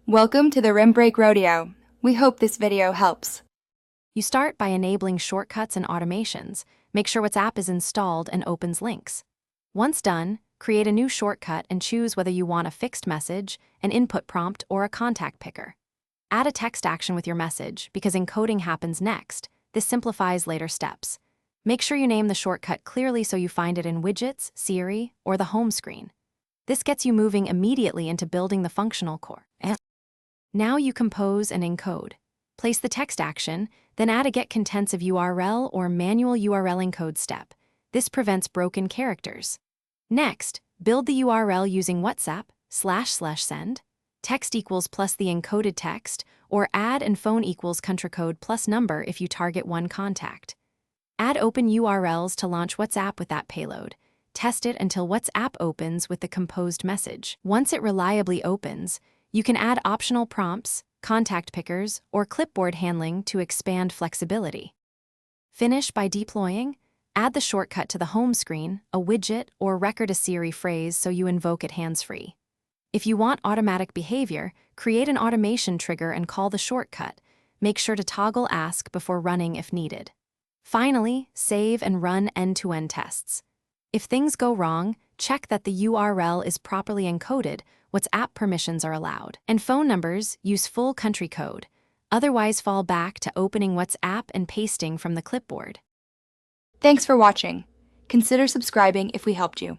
Welcome to the Rim Break Rodeo. We hope this video helps. You start by enabling shortcuts and automations. Make sure WhatsApp is installed and opens links. Once done, create a new shortcut and choose whether you want a fixed message, an input prompt, or a contact picker. Add a text action with your message because encoding happens next. This simplifies later steps. Make sure you name the shortcut clearly so you find it in Widgets, Siri, or the home screen. This gets you moving immediately into building the functional core. Now you compose and encode. Place the text action, then add a get contents of URL or manual URL encode step. This prevents broken characters. Next, build the URL using WhatsApp //send, text equals plus the encoded text, or add and phone equals country code plus number if you target one contact. Add open URLs to launch WhatsApp with that payload. Test it until WhatsApp opens with the composed message. Once it reliably opens, you can add optional prompts, contact pickers, or clipboard handling to expand flexibility. Finish by deploying. Add the shortcut to the home screen, a widget, or record a Siri phrase so you invoke it hands-free. If you want automatic behavior, create an automation trigger and call the shortcut. Make sure to toggle ask before running if needed. Finally, save and run end-to-end tests. If things go wrong, check that the URL is properly encoded. WhatsApp permissions are allowed. And phone numbers use full country code. Otherwise, fall back to opening WhatsApp and pasting from the clipboard. Thanks for watching. Consider subscribing if we helped you.